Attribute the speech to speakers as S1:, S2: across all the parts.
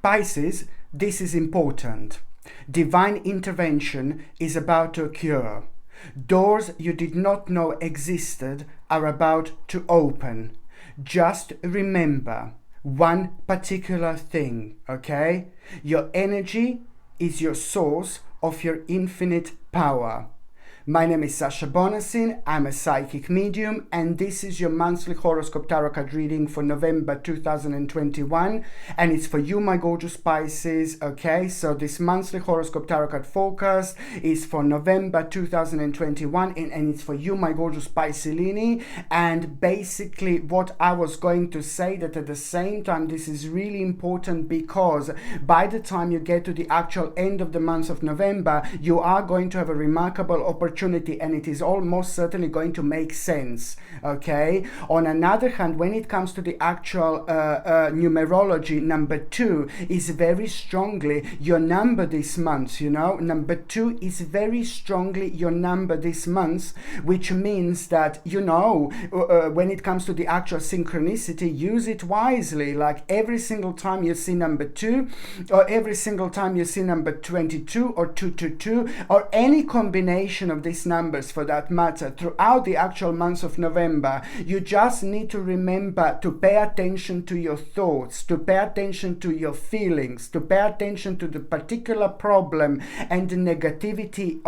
S1: Pisces, this is important. Divine intervention is about to occur. Doors you did not know existed are about to open. Just remember one particular thing, okay? Your energy is your source of your infinite power. My name is Sasha Bonasin, I'm a psychic medium, and this is your monthly horoscope tarot card reading for November 2021, and it's for you, my gorgeous Pisces, okay? So this monthly horoscope tarot card forecast is for November 2021, and it's for you, my gorgeous Piscelini. And basically what I was going to say, that at the same time this is really important, because by the time you get to the actual end of the month of November, you are going to have a remarkable opportunity, and it is almost certainly going to make sense, okay? On another hand, when it comes to the actual numerology, number 2 is very strongly your number this month, you know? Number 2 is very strongly your number this month, which means that, you know, when it comes to the actual synchronicity, use it wisely. Like every single time you see number 2, or every single time you see number 22 or 222, or any combination of these numbers for that matter throughout the actual month of November, you just need to remember to pay attention to your thoughts, to pay attention to your feelings, to pay attention to the particular problem and the negativity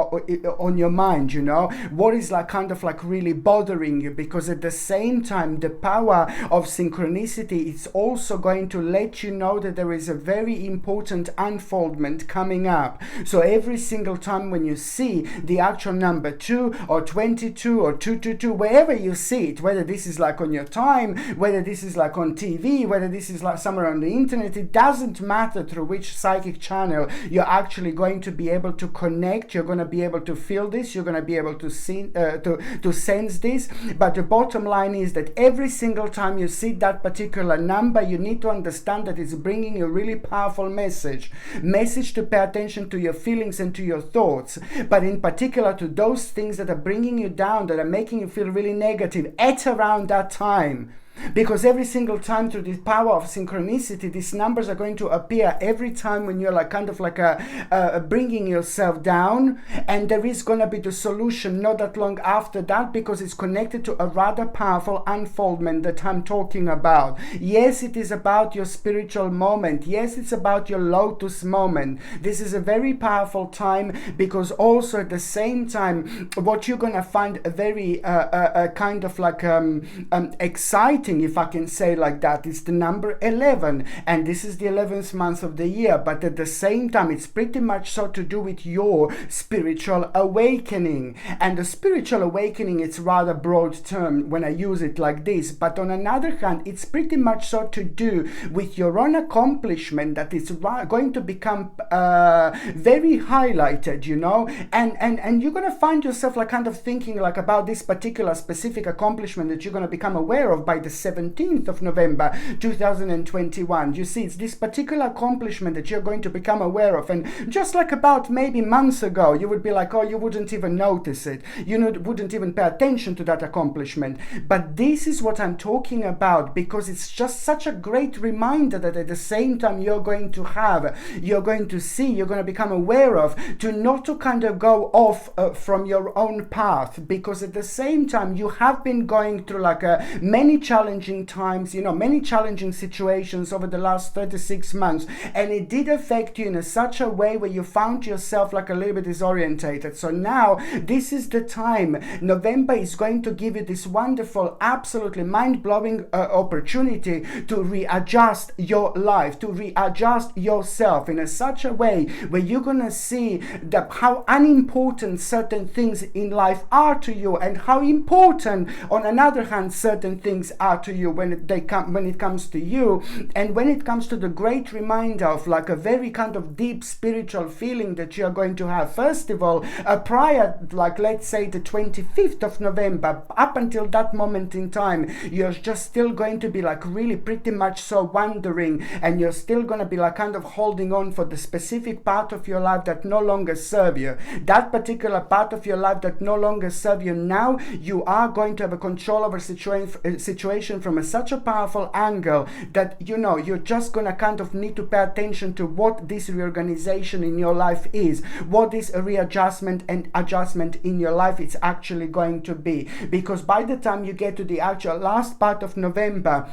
S1: on your mind, you know, what is like kind of like really bothering you, because at the same time the power of synchronicity is also going to let you know that there is a very important unfoldment coming up. So every single time when you see the actual number 2 or 22 or 222, wherever you see it, whether this is like on your time, whether this is like on TV, whether this is like somewhere on the internet, it doesn't matter through which psychic channel you're actually going to be able to connect. You're going to be able to feel this, you're going to be able to see, to sense this. But the bottom line is that every single time you see that particular number, you need to understand that it's bringing you a really powerful message to pay attention to your feelings and to your thoughts, but in particular to those things that are bringing you down, that are making you feel really negative at around that time. Because every single time through the power of synchronicity, these numbers are going to appear every time when you're like kind of like bringing yourself down, and there is going to be the solution not that long after that, because it's connected to a rather powerful unfoldment that I'm talking about. Yes, it is about your spiritual moment. Yes, it's about your lotus moment. This is a very powerful time, because also at the same time what you're going to find a very kind of like exciting, if I can say like that, is the number 11, and this is the 11th month of the year. But at the same time, it's pretty much so to do with your spiritual awakening. And the spiritual awakening, it's rather broad term when I use it like this, but on another hand, it's pretty much so to do with your own accomplishment that is going to become very highlighted, you know, and you're going to find yourself like kind of thinking like about this particular specific accomplishment that you're going to become aware of by the 17th of November 2021. You see, it's this particular accomplishment that you're going to become aware of, and just like about maybe months ago you would be like, oh, you wouldn't even notice it, you wouldn't even pay attention to that accomplishment. But this is what I'm talking about, because it's just such a great reminder that at the same time you're going to see, you're going to become aware of, to not to kind of go off from your own path, because at the same time you have been going through like many challenging times, you know, many challenging situations over the last 36 months, and it did affect you in such a way where you found yourself like a little bit disorientated. So now this is the time. November is going to give you this wonderful, absolutely mind-blowing opportunity to readjust your life, to readjust yourself in such a way where you're gonna see how unimportant certain things in life are to you, and how important on another hand certain things are to you when it comes to you, and when it comes to the great reminder of like a very kind of deep spiritual feeling that you are going to have. First of all, prior, like let's say the 25th of November, up until that moment in time, you're just still going to be like really pretty much so wondering, and you're still going to be like kind of holding on for the specific part of your life that no longer serve you. That particular part of your life that no longer serve you, now you are going to have a control over situation situation from such a powerful angle that, you know, you're just gonna kind of need to pay attention to what this reorganization in your life is, what this readjustment and adjustment in your life is actually going to be. Because by the time you get to the actual last part of November,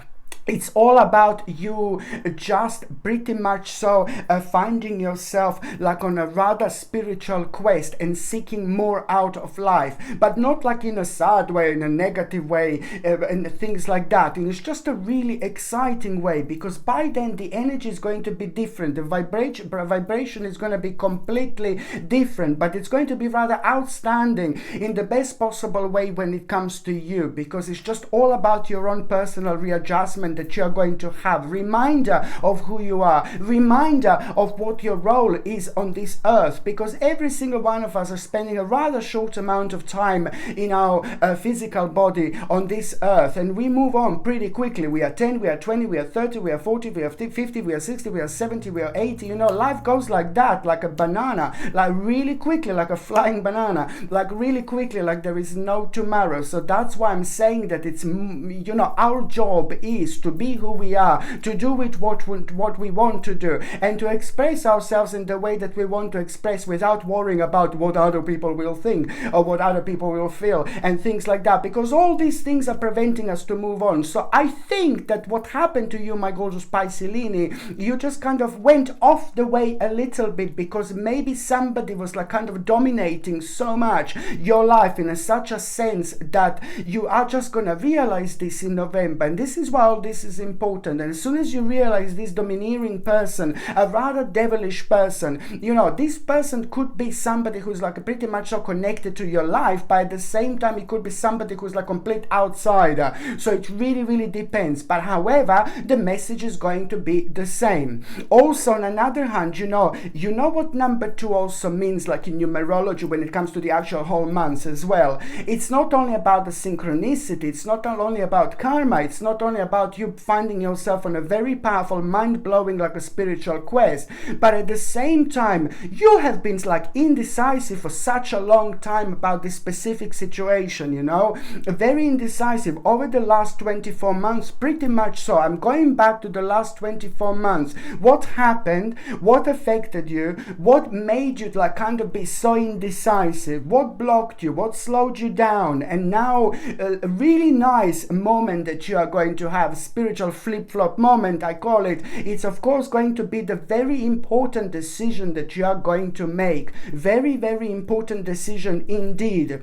S1: it's all about you just pretty much so finding yourself like on a rather spiritual quest and seeking more out of life, but not like in a sad way, in a negative way, and things like that. And it's just a really exciting way, because by then the energy is going to be different. The vibration is going to be completely different, but it's going to be rather outstanding in the best possible way when it comes to you, because it's just all about your own personal readjustment that you are going to have. Reminder of who you are, reminder of what your role is on this earth, because every single one of us are spending a rather short amount of time in our physical body on this earth, and we move on pretty quickly. We are 10, we are 20, we are 30, we are 40, we are 50, we are 60, we are 70, we are 80. You know, life goes like that, like a banana, like really quickly, like a flying banana, like really quickly, like there is no tomorrow. So that's why I'm saying that it's, you know, our job is to be who we are, to do it what we want to do, and to express ourselves in the way that we want to express without worrying about what other people will think or what other people will feel and things like that, because all these things are preventing us to move on. So I think that what happened to you, my gorgeous Piscelini, you just kind of went off the way a little bit, because maybe somebody was like kind of dominating so much your life in such a sense that you are just gonna realize this in November. And this is why all this is important. And as soon as you realize this domineering person, a rather devilish person, you know, this person could be somebody who's like pretty much so connected to your life, but at the same time it could be somebody who's like complete outsider. So it really, really depends. But however, the message is going to be the same. Also, on another hand, you know what number 2 also means, like in numerology, when it comes to the actual whole months as well. It's not only about the synchronicity, it's not only about karma, it's not only about you finding yourself on a very powerful, mind-blowing, like a spiritual quest, but at the same time, you have been like indecisive for such a long time about this specific situation, you know, very indecisive over the last 24 months, pretty much so. I'm going back to the last 24 months. What happened? What affected you? What made you like kind of be so indecisive? What blocked you? What slowed you down? And now a really nice moment that you are going to have, spiritual flip-flop moment, I call it. It's of course going to be the very important decision that you are going to make. Very, very important decision indeed.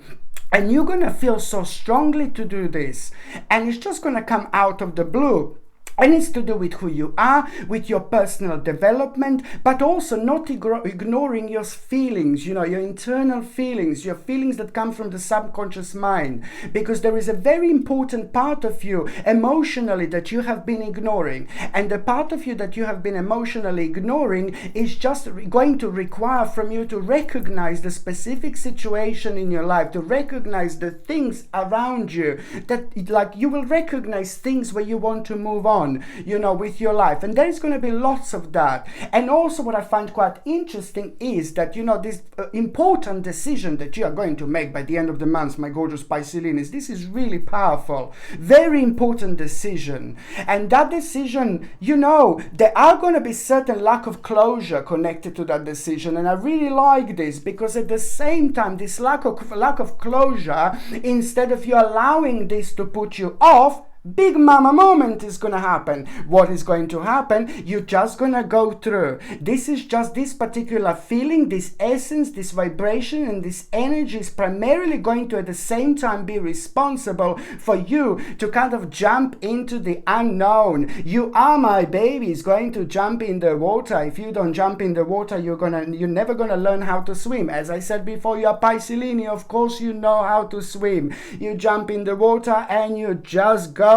S1: And you're going to feel so strongly to do this. And it's just going to come out of the blue. And it's to do with who you are, with your personal development, but also not ignoring your feelings, you know, your internal feelings, your feelings that come from the subconscious mind. Because there is a very important part of you emotionally that you have been ignoring. And the part of you that you have been emotionally ignoring is just going to require from you to recognize the specific situation in your life, to recognize the things around you, that like you will recognize things where you want to move on, you know, with your life. And there is going to be lots of that. And also what I find quite interesting is that, you know, this important decision that you are going to make by the end of the month, my gorgeous Piscelinis, this is really powerful, very important decision. And that decision, you know, there are going to be certain lack of closure connected to that decision. And I really like this, because at the same time, this lack of closure, instead of you allowing this to put you off, big mama moment is gonna happen. What is going to happen? You're just gonna go through. This is just this particular feeling, this essence, this vibration, and this energy is primarily going to at the same time be responsible for you to kind of jump into the unknown. You are, my baby, is going to jump in the water. If you don't jump in the water, you're never gonna learn how to swim. As I said before, you're Piscelini, of course you know how to swim. You jump in the water and you just go.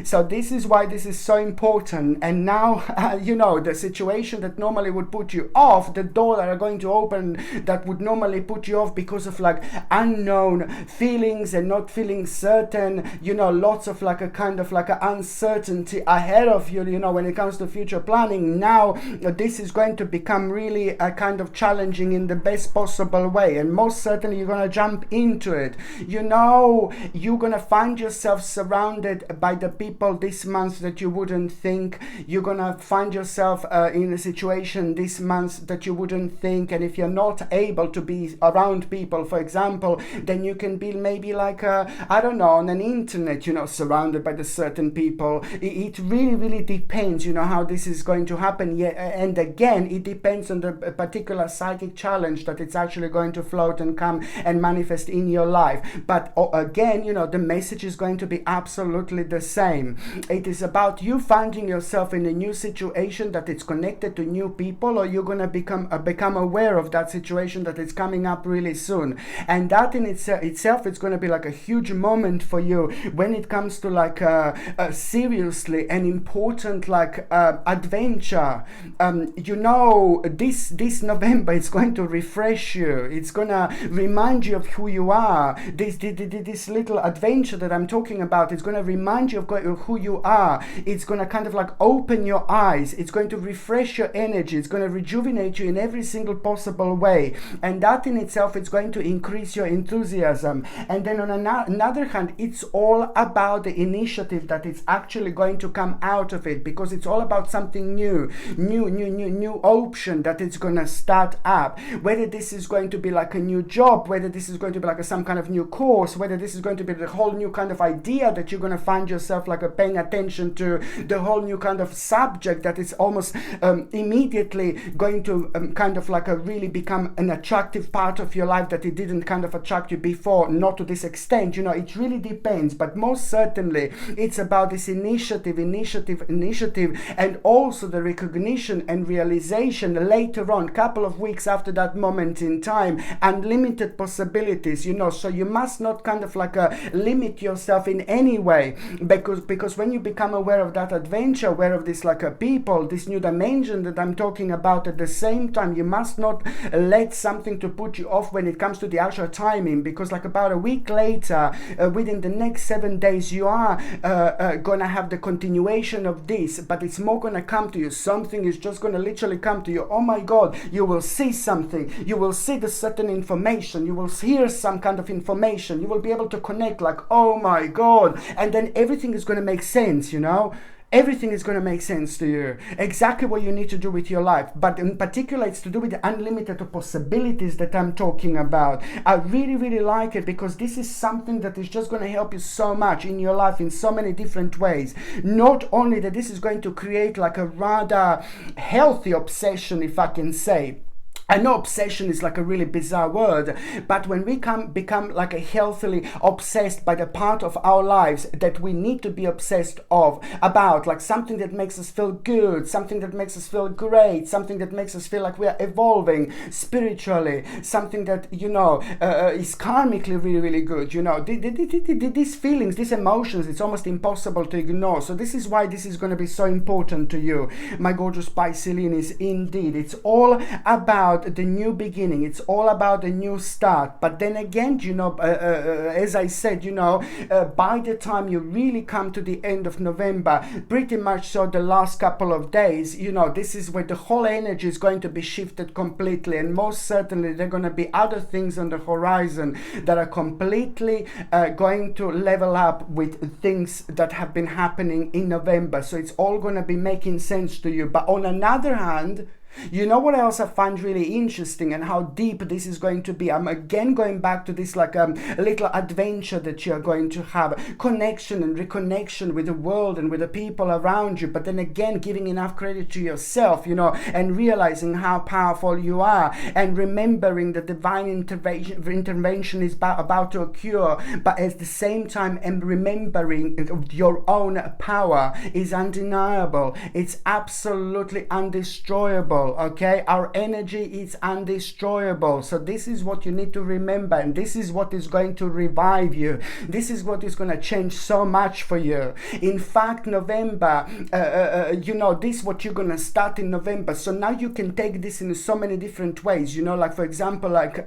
S1: So this is why this is so important. And now, you know, the situation that normally would put you off, the door that are going to open that would normally put you off because of like unknown feelings and not feeling certain, you know, lots of like a kind of like an uncertainty ahead of you, you know, when it comes to future planning. Now, this is going to become really a kind of challenging in the best possible way. And most certainly you're going to jump into it. You know, you're going to find yourself surrounded by the people this month that you wouldn't think. You're gonna find yourself in a situation this month that you wouldn't think, and if you're not able to be around people, for example, then you can be maybe like I don't know, on an internet, you know, surrounded by the certain people. It really depends, you know, how this is going to happen. Yeah, and again, it depends on the particular psychic challenge that it's actually going to float and come and manifest in your life. But again, you know, the message is going to be absolutely the same. It is about you finding yourself in a new situation that it's connected to new people, or you're going to become aware of that situation that is coming up really soon. And that in itself, it's going to be like a huge moment for you when it comes to like seriously an important like adventure. You know, this November, it's going to refresh you. It's going to remind you of who you are. This little adventure that I'm talking about, it's going to remind you of who you are. It's going to kind of like open your eyes. It's going to refresh your energy. It's going to rejuvenate you in every single possible way. And that in itself, it's going to increase your enthusiasm. And then on another hand, it's all about the initiative that is actually going to come out of it, because it's all about something new option that it's going to start up. Whether this is going to be like a new job, whether this is going to be like some kind of new course, whether this is going to be the whole new kind of idea that you're going to find yourself like paying attention to, the whole new kind of subject that is almost immediately going to kind of like really become an attractive part of your life that it didn't kind of attract you before, not to this extent. You know, it really depends, but most certainly it's about this initiative, and also the recognition and realization later on, couple of weeks after that moment in time, unlimited possibilities, you know. So you must not kind of like limit yourself in any way, because when you become aware of that adventure, aware of this like people, this new dimension that I'm talking about, at the same time you must not let something to put you off when it comes to the actual timing, because like about a week later, within the next 7 days, you are gonna have the continuation of this, but it's more gonna come to you. Something is just gonna literally come to you. Oh my God, you will see something, you will see the certain information, you will hear some kind of information, you will be able to connect like, oh my God, and then everything is gonna make sense, you know. Everything is going to make sense to you. Exactly what you need to do with your life. But in particular, it's to do with the unlimited possibilities that I'm talking about. I really like it, because this is something that is just going to help you so much in your life in so many different ways. Not only that, this is going to create like a rather healthy obsession, if I can say. I know obsession is like a really bizarre word, but when we become like a healthily obsessed by the part of our lives that we need to be obsessed about, like something that makes us feel good, something that makes us feel great, something that makes us feel like we are evolving spiritually, something that, you know, is karmically really good, you know, these feelings, these emotions, it's almost impossible to ignore. So this is why this is going to be so important to you, my gorgeous Pisceans. Indeed, it's all about the new beginning. It's all about a new start. But then again, you know, as I said, you know, by the time you really come to the end of November, pretty much so the last couple of days, you know, this is where the whole energy is going to be shifted completely, and most certainly there are going to be other things on the horizon that are completely going to level up with things that have been happening in November. So it's all going to be making sense to you. But on another hand, you know what else I find really interesting, and how deep this is going to be? I'm again going back to this like a little adventure that you're going to have, connection and reconnection with the world and with the people around you, but then again giving enough credit to yourself, you know, and realizing how powerful you are, and remembering that divine intervention is about to occur, but at the same time, and remembering your own power is undeniable. It's absolutely undestroyable. Okay, our energy is undestroyable. So this is what you need to remember, and this is what is going to revive you. This is what is going to change so much for you. In fact, November, you know, this is what you're going to start in November. So now you can take this in so many different ways, you know, like for example, like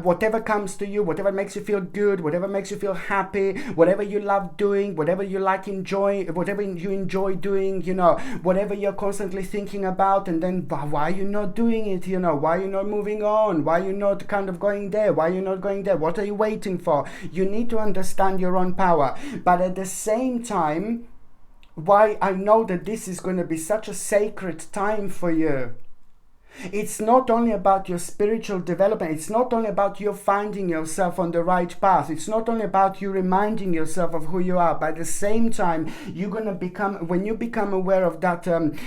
S1: whatever comes to you, whatever makes you feel good, whatever makes you feel happy, whatever you love doing, whatever you like whatever you enjoy doing, you know, whatever you're constantly thinking about and and then why are you not doing it? You know, why are you not moving on? Why are you not kind of going there? Why are you not going there? What are you waiting for? You need to understand your own power. But at the same time, why I know that this is going to be such a sacred time for you. It's not only about your spiritual development. It's not only about you finding yourself on the right path. It's not only about you reminding yourself of who you are. But at the same time, you're going to become, when you become aware of that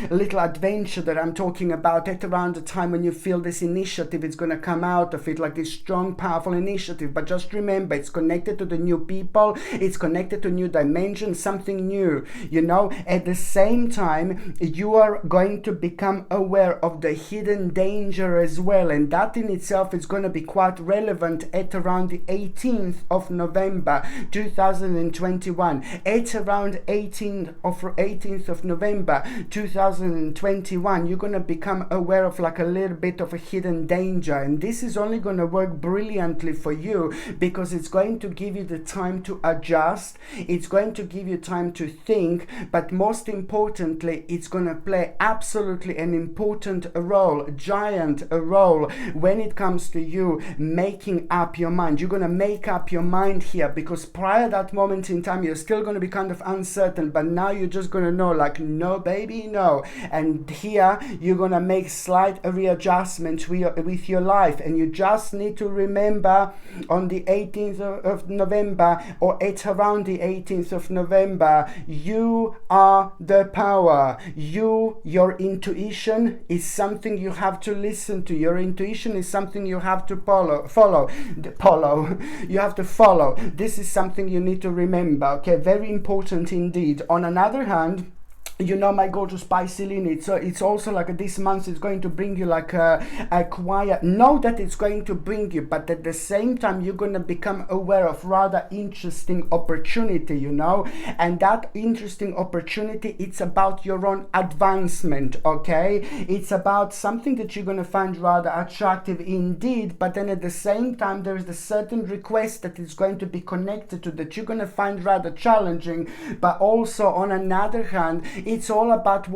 S1: little adventure that I'm talking about, at around the time when you feel this initiative, it's going to come out of it, like this strong, powerful initiative. But just remember, it's connected to the new people. It's connected to new dimensions, something new. You know, at the same time, you are going to become aware of the hidden danger as well, and that in itself is going to be quite relevant at around the 18th of November 2021. At around 18th of November 2021, you're going to become aware of like a little bit of a hidden danger, and this is only going to work brilliantly for you because it's going to give you the time to adjust, it's going to give you time to think, but most importantly, it's going to play absolutely an important role, giant a role when it comes to you making up your mind. You're going to make up your mind here because prior to that moment in time, you're still going to be kind of uncertain, but now you're just going to know like, no baby, no. And here you're going to make slight readjustments with your life, and you just need to remember on the 18th of November or at around the 18th of November, you are the power. Your intuition is something you have to listen to. Your intuition is something you have to follow. You have to follow. This is something you need to remember. Okay, very important indeed. On another hand, you know, my gorgeous Pisces, so it's also like this month is going to bring you like a quiet, know that it's going to bring you, but at the same time you're going to become aware of rather interesting opportunity, you know, and that interesting opportunity, it's about your own advancement. Okay, it's about something that you're going to find rather attractive indeed, but then at the same time there is a certain request that is going to be connected to that you're going to find rather challenging, but also on another hand, it's all about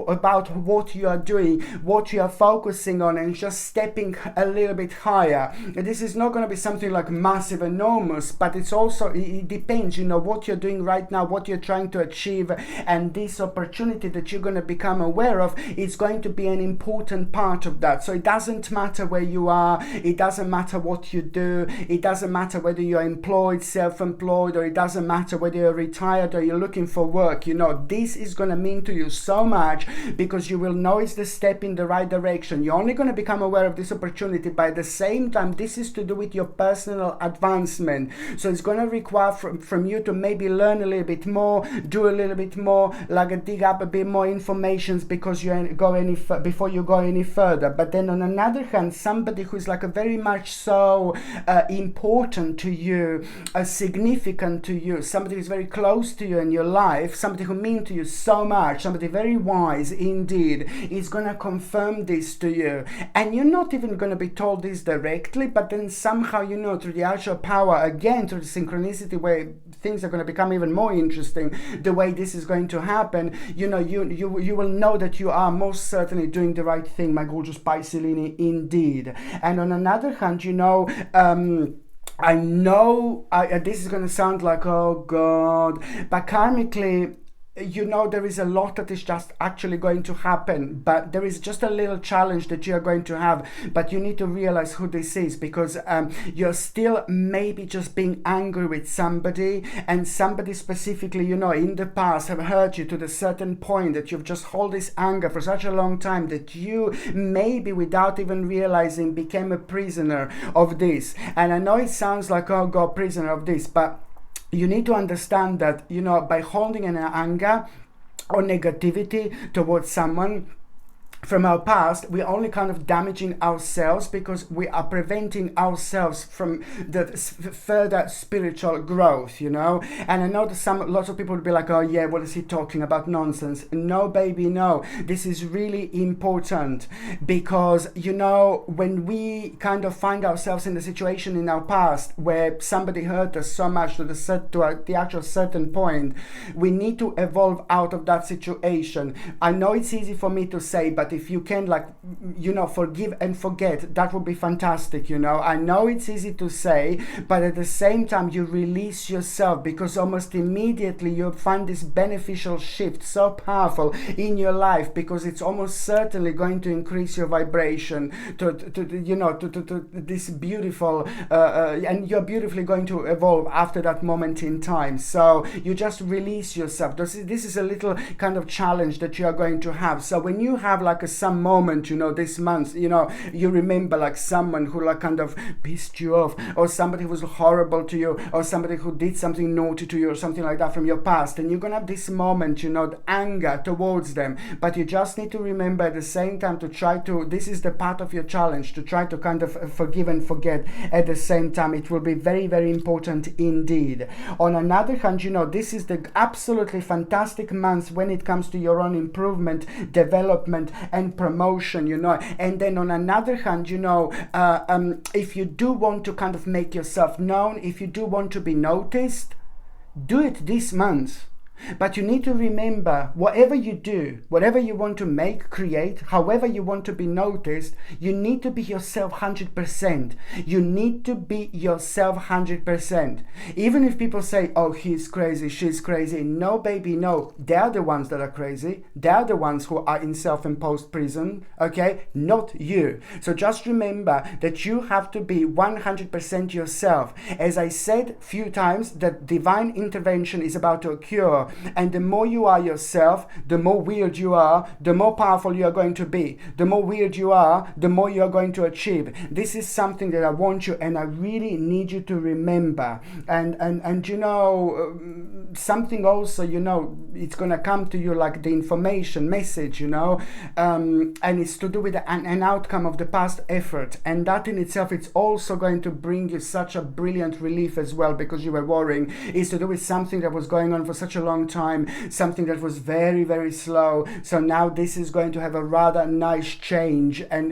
S1: what you are doing, what you are focusing on, and just stepping a little bit higher. This is not going to be something like massive, enormous, but it's also, it depends, you know, what you're doing right now, what you're trying to achieve, and this opportunity that you're going to become aware of, it's going to be an important part of that. So it doesn't matter where you are, it doesn't matter what you do, it doesn't matter whether you're employed, self-employed, or it doesn't matter whether you're retired or you're looking for work. You know, this is going to mean to you so much because you will know it's the step in the right direction. You're only going to become aware of this opportunity, but at the same time this is to do with your personal advancement. So it's going to require from you to maybe learn a little bit more, do a little bit more, like dig up a bit more information because before you go any further. But then on another hand, somebody who's like a very much so important to you, significant to you, somebody who's very close to you in your life, somebody who means to you so much, somebody very wise indeed, is going to confirm this to you, and you're not even going to be told this directly, but then somehow, you know, through the actual power, again through the synchronicity, where things are going to become even more interesting, the way this is going to happen, you know, you will know that you are most certainly doing the right thing, my gorgeous Pisces indeed. And on another hand, you know, I know this is going to sound like, oh God, but karmically, you know, there is a lot that is just actually going to happen, but there is just a little challenge that you are going to have, but you need to realize who this is, because you're still maybe just being angry with somebody, and somebody specifically, you know, in the past have hurt you to the certain point that you've just hold this anger for such a long time that you maybe without even realizing became a prisoner of this. And I know it sounds like, oh God, prisoner of this, but you need to understand that, you know, by holding an anger or negativity towards someone from our past, we're only kind of damaging ourselves because we are preventing ourselves from the further spiritual growth, you know. And I know that lots of people would be like, oh yeah, what is he talking about, nonsense? No baby, no, this is really important, because, you know, when we kind of find ourselves in the situation in our past where somebody hurt us so much to the actual certain point, we need to evolve out of that situation. I know it's easy for me to say, but but if you can, like, forgive and forget, that would be fantastic. I know it's easy to say, but at the same time you release yourself, because almost immediately you find this beneficial shift so powerful in your life, because it's almost certainly going to increase your vibration to this beautiful and you're beautifully going to evolve after that moment in time. So you just release yourself. This is a little kind of challenge that you are going to have. So when you have like some moment, this month, you remember like someone who like kind of pissed you off, or somebody who was horrible to you, or somebody who did something naughty to you, or something like that from your past, and you're gonna have this moment, the anger towards them. But you just need to remember at the same time to try to, this is the part of your challenge, to try to kind of forgive and forget at the same time. It will be very, very important indeed. On another hand, this is the absolutely fantastic month when it comes to your own improvement, development and promotion, and then on another hand, if you do want to kind of make yourself known, if you do want to be noticed, do it this month. But you need to remember, whatever you do, whatever you want to make, create, however you want to be noticed, you need to be yourself 100%. You need to be yourself 100%. Even if people say, oh, he's crazy, she's crazy. No, baby, no. They're the ones that are crazy. They're the ones who are in self-imposed prison, okay? Not you. So just remember that you have to be 100% yourself. As I said a few times, that divine intervention is about to occur. And the more you are yourself, the more weird you are, the more powerful you are going to be. The more weird you are, the more you are going to achieve. This is something that I want you, and I really need you to remember. And something also, it's going to come to you like the information message, and it's to do with an outcome of the past effort. And that in itself, it's also going to bring you such a brilliant relief as well, because you were worrying. It's to do with something that was going on for such a long time, something that was very, very slow. So now this is going to have a rather nice change, and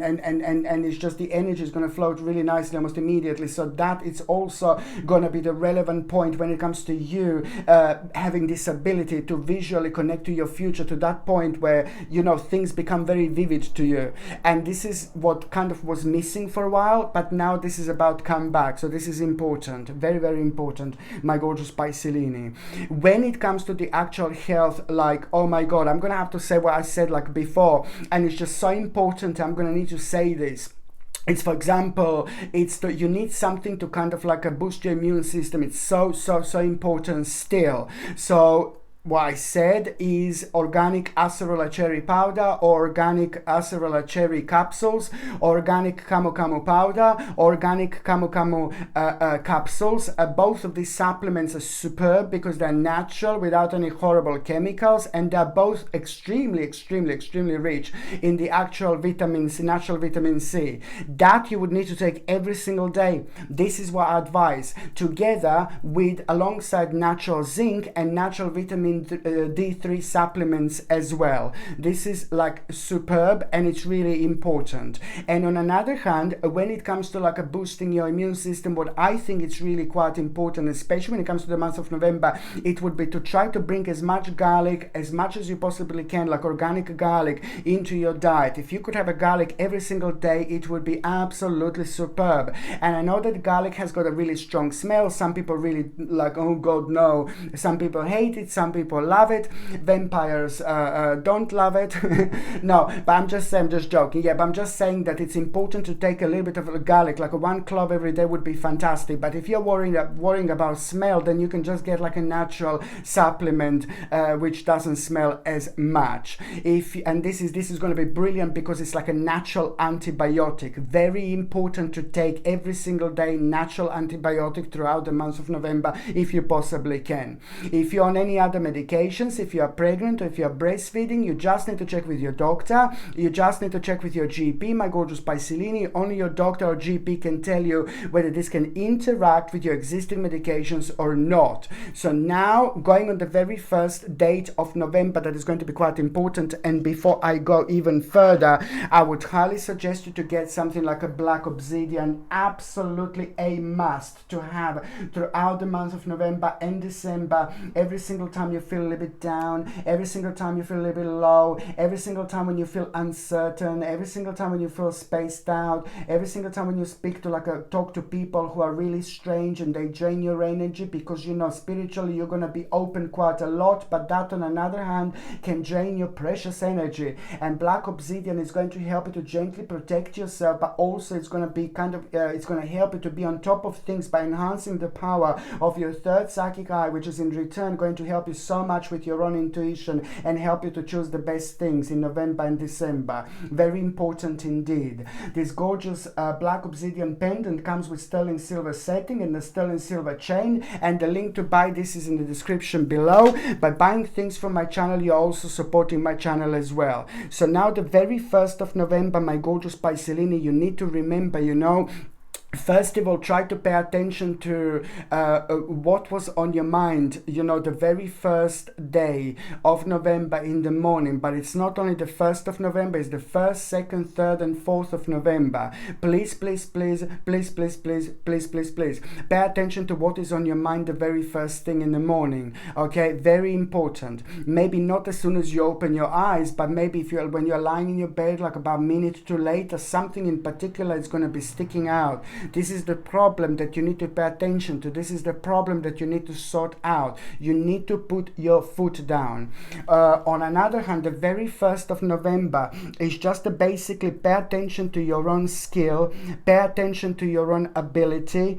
S1: it's just the energy is going to float really nicely almost immediately. So that is also going to be the relevant point when it comes to you having this ability to visually connect to your future, to that point where things become very vivid to you. And this is what kind of was missing for a while, but now this is about to come back. So this is important, very, very important, my gorgeous Piscelini. When it comes to the actual health, like, oh my god, I'm gonna have to say what I said like before, and it's just so important. I'm gonna need to say this. It's, for example, you need something to kind of like boost your immune system. It's so important still. So what I said is organic acerola cherry powder, organic acerola cherry capsules, organic camu camu powder, organic camu camu capsules. Both of these supplements are superb because they're natural without any horrible chemicals, and they're both extremely rich in the actual vitamins, natural vitamin C, that you would need to take every single day. This is what I advise, together with alongside natural zinc and natural vitamin D3 supplements as well. This is like superb, and it's really important. And on another hand, when it comes to like boosting your immune system, what I think it's really quite important, especially when it comes to the month of November, it would be to try to bring as much garlic as much as you possibly can, like organic garlic, into your diet. If you could have a garlic every single day, it would be absolutely superb. And I know that garlic has got a really strong smell. Some people really like, oh god, no. Some people hate it, some people love it. Vampires don't love it. No, but I'm just joking. Yeah, but I'm just saying that it's important to take a little bit of garlic, like one clove every day would be fantastic. But if you're worrying about smell, then you can just get like a natural supplement which doesn't smell as much. And this is going to be brilliant because it's like a natural antibiotic. Very important to take every single day natural antibiotic throughout the month of November if you possibly can. If you're on any other medications, if you are pregnant or if you are breastfeeding, you just need to check with your doctor. You just need to check with your GP, my gorgeous Piscelini. Only your doctor or GP can tell you whether this can interact with your existing medications or not. So now, going on the very first date of November, that is going to be quite important. And before I go even further, I would highly suggest you to get something like a black obsidian. Absolutely a must to have throughout the month of November and December. Every single time you feel a little bit down, every single time you feel a little bit low, every single time when you feel uncertain, every single time when you feel spaced out, every single time when you speak to talk to people who are really strange and they drain your energy, because you know spiritually you're going to be open quite a lot, but that on another hand can drain your precious energy. And black obsidian is going to help you to gently protect yourself, but also it's going to be it's going to help you to be on top of things by enhancing the power of your third psychic eye, which is in return going to help you so much with your own intuition and help you to choose the best things in November and December. Very important indeed. This gorgeous black obsidian pendant comes with sterling silver setting and the sterling silver chain, and the link to buy this is in the description below. By buying things from my channel, you're also supporting my channel as well. So now the very 1st of November, my gorgeous Piscelini, you need to remember, you know, first of all, try to pay attention to what was on your mind, you know, the very first day of November in the morning. But it's not only the 1st of November, it's the 1st, 2nd, 3rd and 4th of November. Please, please, please, please, please, please, please, please, please, pay attention to what is on your mind the very first thing in the morning. Okay, very important. Maybe not as soon as you open your eyes, but maybe if you're when you're lying in your bed, like about a minute too late, or something in particular is going to be sticking out. This is the problem that you need to pay attention to. This is the problem that you need to sort out. You need to put your foot down. On another hand, the very 1st of November is just to basically pay attention to your own skill, pay attention to your own ability,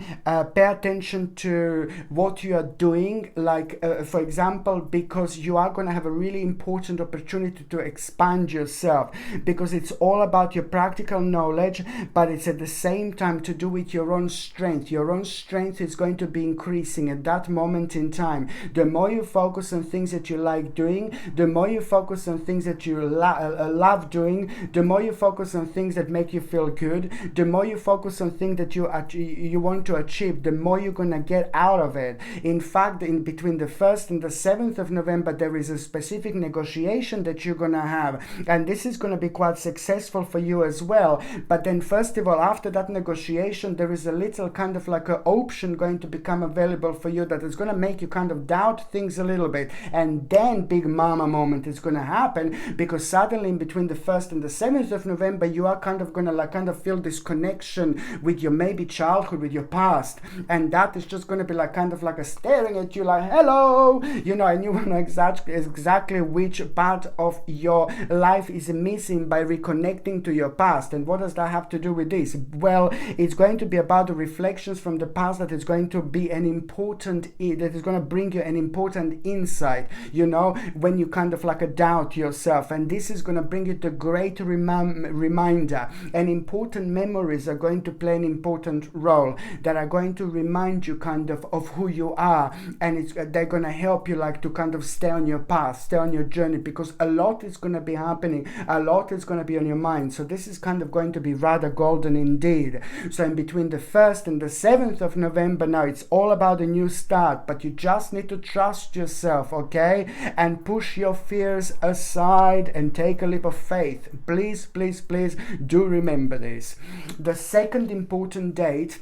S1: pay attention to what you are doing. Like, for example, because you are going to have a really important opportunity to expand yourself, because it's all about your practical knowledge, but it's at the same time to do with your own strength. Your own strength is going to be increasing at that moment in time. The more you focus on things that you like doing, the more you focus on things that you love doing, the more you focus on things that make you feel good, the more you focus on things that you want to achieve, the more you're going to get out of it. In fact, in between the 1st and the 7th of November, there is a specific negotiation that you're going to have, and this is going to be quite successful for you as well. But then first of all, after that negotiation, there is a little kind of like an option going to become available for you that is going to make you kind of doubt things a little bit, and then big mama moment is going to happen, because suddenly in between the 1st and the 7th of November you are kind of going to kind of feel this connection with your maybe childhood, with your past, and that is just going to be like kind of like a staring at you like hello, you know, and you want to exactly which part of your life is missing by reconnecting to your past. And what does that have to do with this? Well, it's going to be about the reflections from the past that is going to be that is going to bring you an important insight, you know, when you kind of like doubt yourself, and this is going to bring you the great reminder, and important memories are going to play an important role that are going to remind you kind of who you are, and they're going to help you like to kind of stay on your path, stay on your journey, because a lot is going to be happening, a lot is going to be on your mind. So this is kind of going to be rather golden indeed. So in between the 1st and the 7th of November, now it's all about a new start, but you just need to trust yourself, okay, and push your fears aside and take a leap of faith. Please, please, please do remember this. The second important date,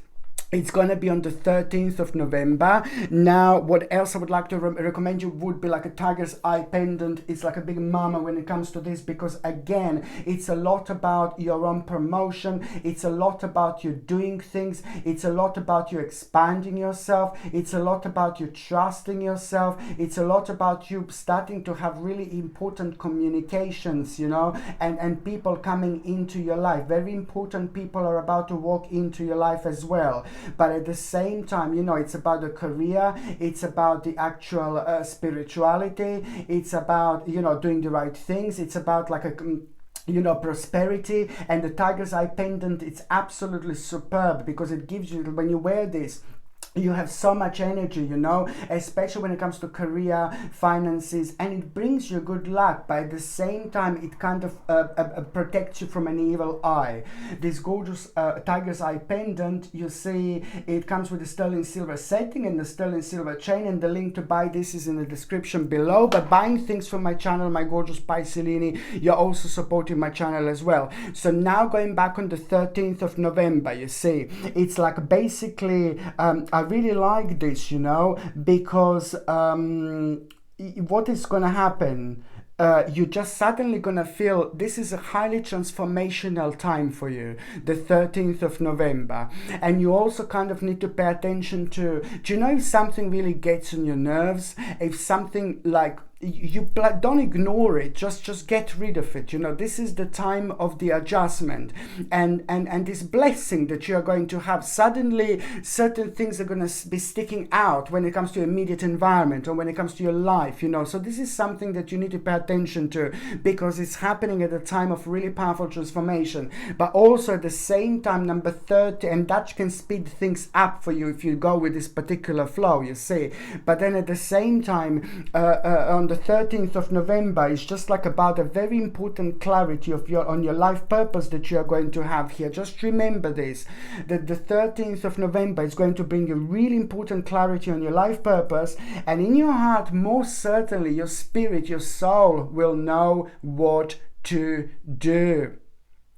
S1: it's going to be on the 13th of November. Now, what else I would like to recommend you would be like a tiger's eye pendant. It's like a big mama when it comes to this, because again, it's a lot about your own promotion. It's a lot about you doing things. It's a lot about you expanding yourself. It's a lot about you trusting yourself. It's a lot about you starting to have really important communications, you know, and people coming into your life. Very important people are about to walk into your life as well. But at the same time, you know, it's about the career, it's about the actual spirituality, it's about, you know, doing the right things, it's about like a you know, prosperity. And the tiger's eye pendant, it's absolutely superb, because it gives you, when you wear this, you have so much energy, you know, especially when it comes to career, finances, and it brings you good luck, but at the same time it kind of protects you from an evil eye. This gorgeous tiger's eye pendant, you see, it comes with a sterling silver setting and the sterling silver chain, and the link to buy this is in the description below. But buying things from my channel, my gorgeous Piscelini, you're also supporting my channel as well. So now going back on the 13th of November, you see, it's like basically I really like this, you know, because what is going to happen, you're just suddenly going to feel this is a highly transformational time for you, the 13th of November. And you also kind of need to pay attention to, do you know, if something really gets on your nerves, if something like, you don't ignore it, just get rid of it. You know, this is the time of the adjustment and this blessing that you are going to have. Suddenly certain things are going to be sticking out when it comes to your immediate environment or when it comes to your life, you know. So this is something that you need to pay attention to, because it's happening at a time of really powerful transformation. But also at the same time, number 30, and that can speed things up for you if you go with this particular flow, you see. But then at the same time, on the 13th of November is just like about a very important clarity of on your life purpose that you are going to have here. Just remember this, that the 13th of November is going to bring you really important clarity on your life purpose, and in your heart, most certainly your spirit, your soul will know what to do.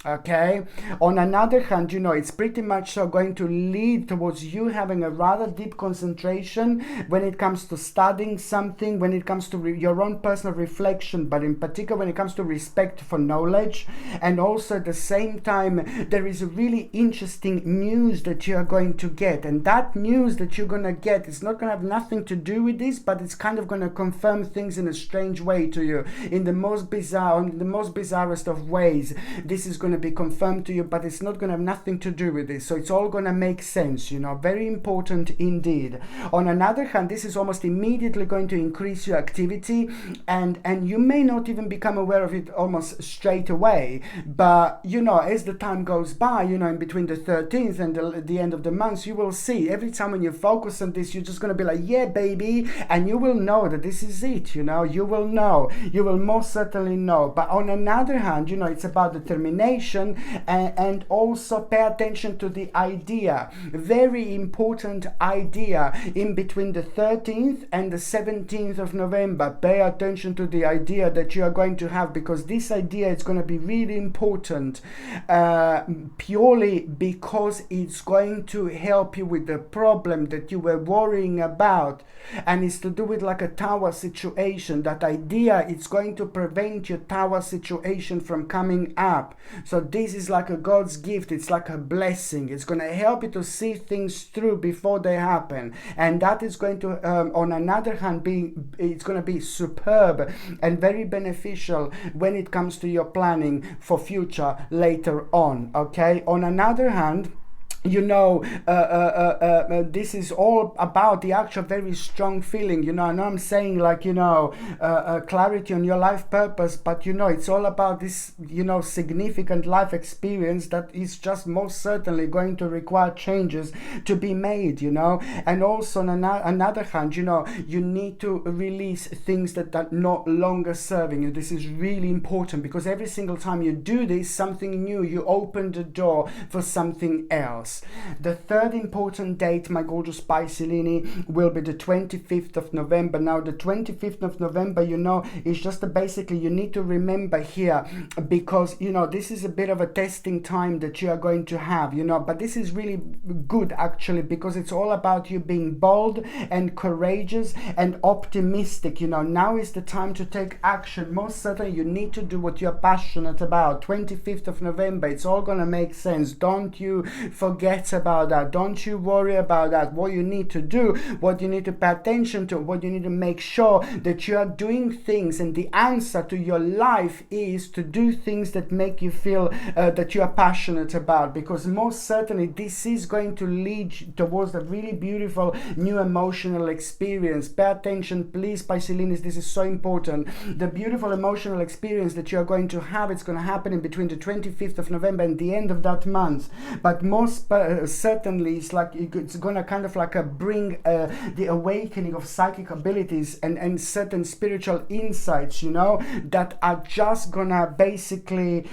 S1: Okay, on another hand, you know, it's pretty much so going to lead towards you having a rather deep concentration when it comes to studying something, when it comes to your own personal reflection, but in particular when it comes to respect for knowledge. And also at the same time, there is a really interesting news that you are going to get, and that news that you're going to get is not going to have nothing to do with this, but it's kind of going to confirm things in a strange way to you, in the most bizarre, in the most bizarrest of ways. This is going to be confirmed to you, but it's not going to have nothing to do with this, so it's all going to make sense, you know. Very important indeed. On another hand, this is almost immediately going to increase your activity, and you may not even become aware of it almost straight away, but you know, as the time goes by, you know, in between the 13th and the end of the month, you will see every time when you focus on this, you're just going to be like, yeah baby, and you will know that this is it, you know. You will know, you will most certainly know. But on another hand, you know, it's about determination, and also pay attention to the idea, very important idea, in between the 13th and the 17th of November. Pay attention to the idea that you are going to have, because this idea is going to be really important, purely because it's going to help you with the problem that you were worrying about, and it's to do with like a tower situation. That idea, it's going to prevent your tower situation from coming up. So this is like a God's gift. It's like a blessing. It's going to help you to see things through before they happen, and that is going to on another hand it's going to be superb and very beneficial when it comes to your planning for future later on. Okay, on another hand, you know, this is all about the actual very strong feeling, you know. I know I'm saying like, you know, clarity on your life purpose, but you know, it's all about this, you know, significant life experience that is just most certainly going to require changes to be made, you know. And also on another hand, you know, you need to release things that are no longer serving you. This is really important, because every single time you do this, something new, you open the door for something else. The third important date, my gorgeous Piscelini, will be the 25th of November. Now, the 25th of November, you know, is just basically, you need to remember here, because, you know, this is a bit of a testing time that you are going to have, you know, but this is really good actually, because it's all about you being bold and courageous and optimistic, you know. Now is the time to take action. Most certainly, you need to do what you're passionate about. 25th of November, it's all going to make sense. Don't you forget about that. Don't you worry about that. What you need to do, what you need to pay attention to, what you need to make sure that you are doing things, and the answer to your life is to do things that make you feel that you are passionate about, because most certainly this is going to lead towards a really beautiful new emotional experience. Pay attention, please, Piscelinis, this is so important. The beautiful emotional experience that you are going to have, it's going to happen in between the 25th of November and the end of that month. But most certainly it's like it's gonna kind of like bring the awakening of psychic abilities and certain spiritual insights, you know, that are just gonna basically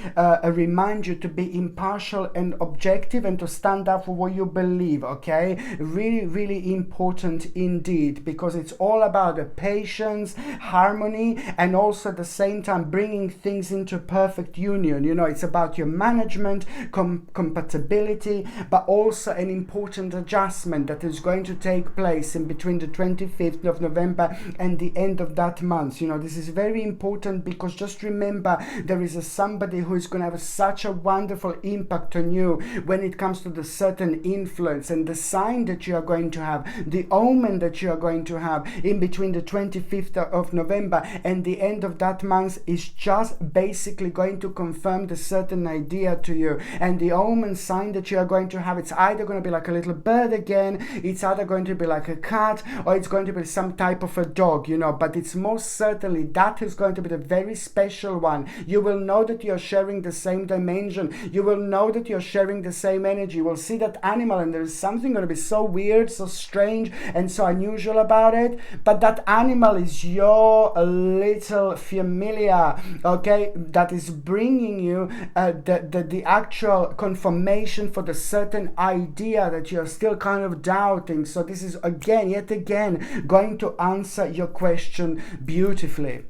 S1: remind you to be impartial and objective, and to stand up for what you believe. Okay, really, really important indeed, because it's all about the patience, harmony, and also at the same time bringing things into perfect union. You know, it's about your management, compatibility, but also an important adjustment that is going to take place in between the 25th of November and the end of that month. This is very important, because just remember, there is somebody who is going to have such a wonderful impact on you when it comes to the certain influence and the sign that you are going to have, the omen that you are going to have in between the 25th of November and the end of that month is just basically going to confirm the certain idea to you. And the omen sign that you are going to have, it's either going to be like a little bird again, it's either going to be like a cat, or it's going to be some type of a dog, but it's most certainly that is going to be the very special one. You will know that you're sharing the same dimension. You will know that you're sharing the same energy. You will see that animal, and there is something going to be so weird, so strange, and so unusual about it. But that animal is your little familiar, okay, that is bringing you the actual confirmation for the certain idea that you're still kind of doubting. So this is yet again going to answer your question beautifully.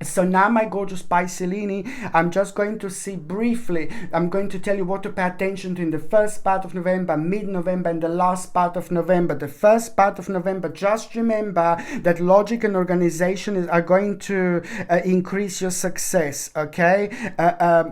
S1: So now, my gorgeous Piscelini, I'm just going to see briefly, I'm going to tell you what to pay attention to in the first part of November, mid-November, and the last part of November. The first part of November, just remember that logic and organization are going to increase your success, okay?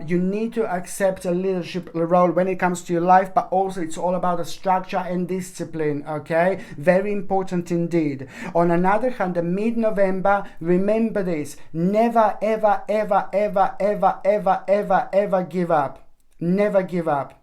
S1: You need to accept a leadership role when it comes to your life, but also it's all about a structure and discipline, okay? Very important indeed. On another hand, the mid-November, remember this, never, ever, ever, ever, ever, ever, ever, ever give up. Never give up.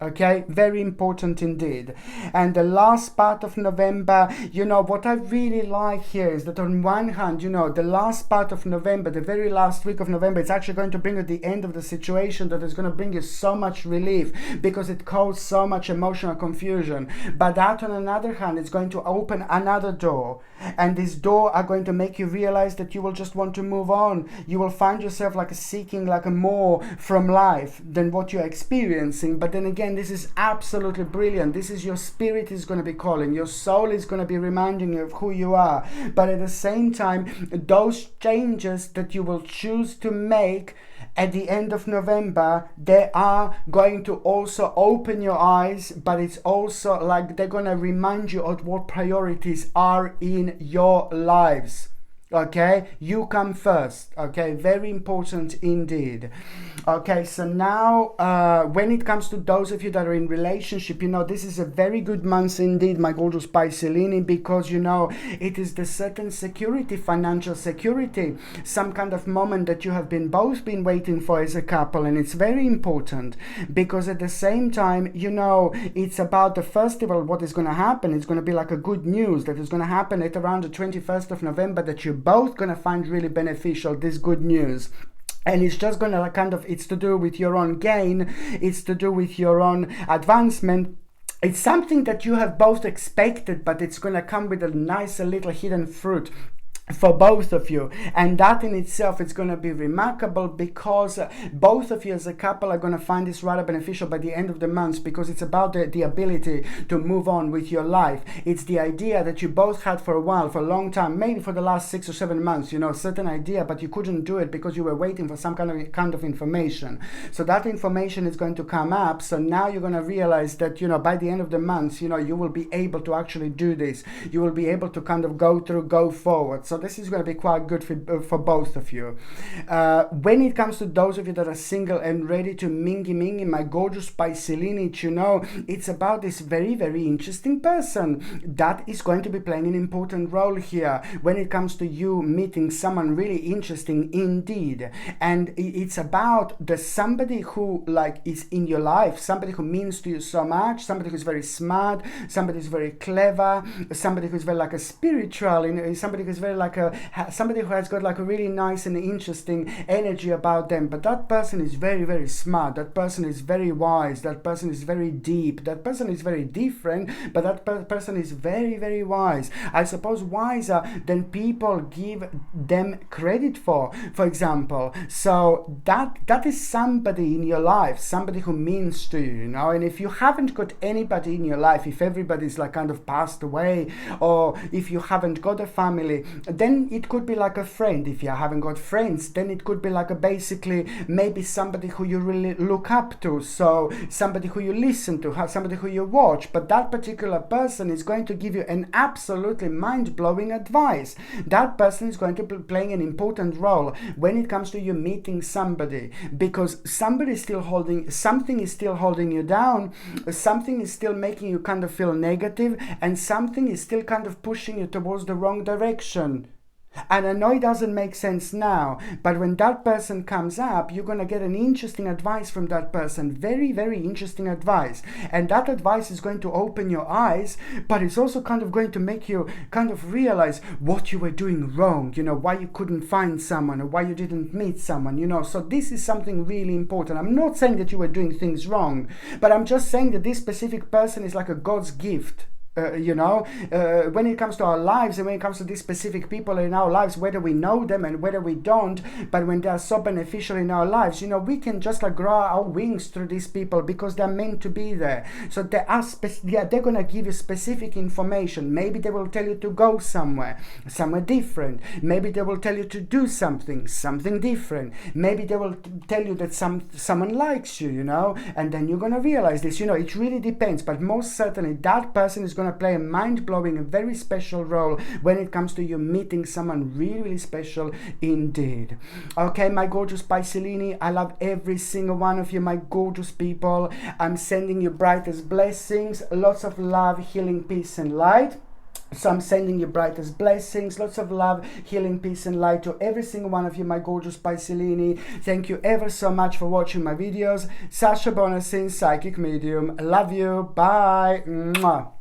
S1: Okay, very important indeed. And the last part of November, what I really like here is that on one hand, the last part of November, the very last week of November, it's actually going to bring you the end of the situation that is going to bring you so much relief, because it caused so much emotional confusion. But that on another hand, it's going to open another door. And this door are going to make you realize that you will just want to move on. You will find yourself seeking a more from life than what you're experiencing. But then again, this is absolutely brilliant. This is your spirit is going to be calling. Your soul is going to be reminding you of who you are. But at the same time, those changes that you will choose to make at the end of November, they are going to also open your eyes, but it's also they're going to remind you of what priorities are in your lives. Okay, you come first. Okay, very important indeed. Okay, so now when it comes to those of you that are in relationship, this is a very good month indeed, my gorgeous Piscelini, because it is the certain security, financial security, some kind of moment that you have both been waiting for as a couple. And it's very important because at the same time, it's about the festival. What is going to happen, it's going to be like a good news that is going to happen at around the 21st of November, that you both going to find really beneficial, this good news. And it's just going to it's to do with your own gain, it's to do with your own advancement. It's something that you have both expected, but it's going to come with a nice little hidden fruit for both of you, and that in itself is going to be remarkable, because both of you as a couple are going to find this rather beneficial by the end of the month, because it's about the ability to move on with your life. It's the idea that you both had for a while, for a long time, maybe for the last 6 or 7 months, certain idea, but you couldn't do it because you were waiting for some kind of information. So that information is going to come up. So now you're going to realize that by the end of the month, you will be able to actually do this. You will be able to go forward. So this is going to be quite good for both of you. When it comes to those of you that are single and ready to mingy, my gorgeous Piscelini, it's about this very, very interesting person that is going to be playing an important role here when it comes to you meeting someone really interesting indeed. And it's about somebody who is in your life, somebody who means to you so much, somebody who's very smart, somebody who's very clever, somebody who's very spiritual, somebody who's very somebody who has got a really nice and interesting energy about them. But that person is very, very smart. That person is very wise. That person is very deep. That person is very different, but that person is very, very wise. I suppose wiser than people give them credit for example. So that is somebody in your life, somebody who means to you, And if you haven't got anybody in your life, if everybody's kind of passed away, or if you haven't got a family, then it could be like a friend. If you haven't got friends, then it could be like a basically maybe somebody who you really look up to, so somebody who you listen to, somebody who you watch, but that particular person is going to give you an absolutely mind-blowing advice. That person is going to be playing an important role when it comes to you meeting somebody, because somebody is still holding, something is still holding you down, something is still making you kind of feel negative, and something is still kind of pushing you towards the wrong direction. And I know it doesn't make sense now, but when that person comes up, you're going to get an interesting advice from that person. Very, very interesting advice. And that advice is going to open your eyes, but it's also kind of going to make you kind of realize what you were doing wrong, you know, why you couldn't find someone or why you didn't meet someone, you know. So this is something really important. I'm not saying that you were doing things wrong, but I'm just saying that this specific person is like a God's gift. You know, when it comes to our lives and when it comes to these specific people in our lives, whether we know them and whether we don't, but when they are so beneficial in our lives, you know, we can just like grow our wings through these people because they're meant to be there. So they are they're going to give you specific information. Maybe they will tell you to go somewhere different. Maybe they will tell you to do something different. Maybe they will tell you that someone likes you, you know, and then you're going to realize this. You know, it really depends, but most certainly that person is going to play a mind-blowing and very special role when it comes to you meeting someone really, really special indeed. Okay, my gorgeous Piscelini, I love every single one of you, my gorgeous people. I'm sending you brightest blessings, lots of love, healing, peace and light. So I'm sending you brightest blessings, lots of love, healing, peace and light to every single one of you, my gorgeous Piscelini. Thank you ever so much for watching my videos. Sasha Bonasin, Psychic Medium. Love you. Bye. Mwah.